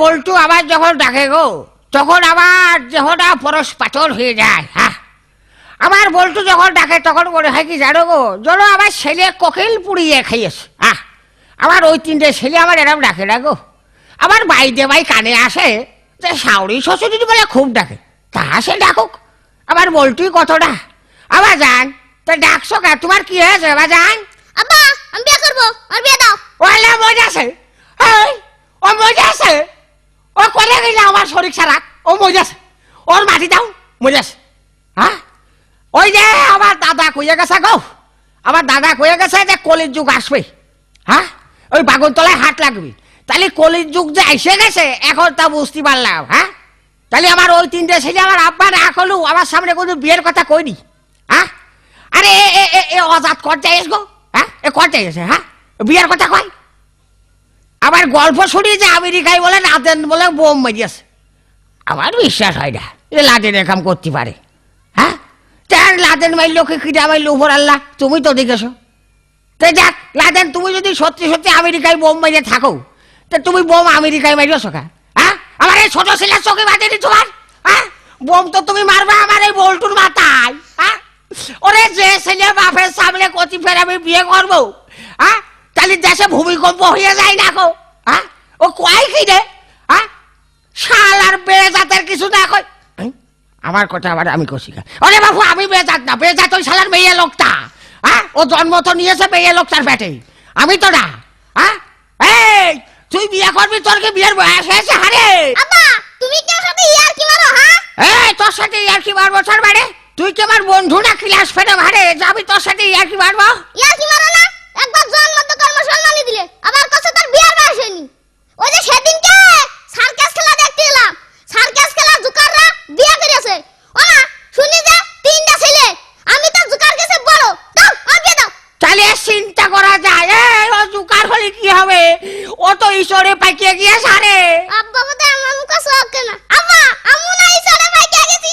বল্টু আবার যখন ডাকে গো তখন আমার দেহটা পরশ পাথর হয়ে যায়। হ্যাঁ, আমার বল্টু যখন ডাকে তখন মনে হয় কি জানো গো, যেন আমার ছেলে কোকিল পুড়িয়ে খাইয়েছে। হ্যাঁ, আমার ওই 3টে ছেলে আমার এরম ডাকে না গো। আমার বাইদে ভাই কানে আসে যে শাওরি শ্বশুরি বলে খুব ডাকে, তা সে ডাকুক, আমার বল্টুই কতটা। আবার যান তা ডাকছো কা, তোমার কি হয়েছে আবার যান? আব্বা আমি বিয়ে করবো, আর বিয়ে দাও। ওলা মজা আছে, ও মজা আছে, ও করে গেলে আমার শরীর সারা, ও মজা আছে, ওর মাটি দাও মজা আছে। হ্যাঁ, ওই যে আমার দাদা কইয়া গেছে গো, আমার দাদা কইয়া গেছে যে কলির যুগ আসবে। হ্যাঁ, ওই বাগুনতলায় হাট লাগবে, তাহলে কলির যুগ যে এসে গেছে এখন তা বুঝতে পারলাম। হ্যাঁ, তাহলে আমার ওই 3টে ছেলে আমার আব্বা না করলু আমার সামনে কোনো বিয়ের কথা কইনি। হ্যাঁ, আরে এ অজাত করতে এস গো। হ্যাঁ, এ করতে এসে হ্যাঁ বিয়ের কথা কয়। আবার গল্প শুনি যে আমেরিকায় বলে লাদেন বলে বোম মারিয়েছে, আমার বিশ্বাস হয় না এ লাদেন একাম করতে পারে। হ্যাঁ, তার লাদেন মারলো কি কিনা মারলো উপর আল্লাহ, তুমি তো দেখেছো। তো যাক লাদেন, তুমি যদি সত্যি সত্যি আমেরিকায় বোম মারিয়ে থাকো তো তুমি বোম আমেরিকায় মারিয়েছো কা? হ্যাঁ, আমার এই ছোট ছেলের চোখে বাজেনি তোমার? হ্যাঁ, বোম তো তুমি মারবে আমার এই বল্টুর মাথায়। হ্যাঁ, ওরে যে ছেলে বাপের সামনে কচি ফের আমি বিয়ে করবো, হ্যাঁ তাহলে দেশে ভূমিকম্প হয়ে যায় না গো। হ্যাঁ, ও কয় কি রে? হ্যাঁ, শাল আর বেজাতের কিছু না কই। আমার কথা আবার আমি কষি খা, ওরে বাবু আমি বেজাত না, বেজাত ওই শালার মেয়ে লোকটা। হ্যাঁ, ও জন্ম তো নিয়েছে মেয়ে লোকটার পেটে, আমি তো না। হ্যাঁ, এই তুই বিয়ে করবি, তোর কি বিয়ের বয়স হয়েছে? হারে আব্বা তুমি কি আমার সাথে ইয়ার কি মারো? হ্যাঁ, এই তোর সাথে ইয়ার কি মারবো? তোর মানে তুই কি আমার বন্ধু না ক্লাস ফেরে ভারে যাবি তোর সাথে ইয়ার কি মারবো? ইয়ার কি মারো না? একবার জন্ম তো কর্ম সম্মানী দিলে, আবার কাছে তার বিয়ার বয়স হয়নি। ওই যে সেদিনকে সার্কাস খেলা দেখতে এলাম, সার্কাস খেলা জুকাররা বিয়ে করেছে। ও না শুনি যে 3টা ছেলে, আমি তো জুকার কাছে বড়, দাও আর বিয়ে দাও। তাহলে চিন্তা করা যায়, এই ও জুকার হলে কি হবে? ও তো ঈশ্বরে পাইকে গিয়ে সারে। আব্বা বলে আমার মুখ সব কেনা। আব্বা আমু না ইসারে পাইকে গেছি।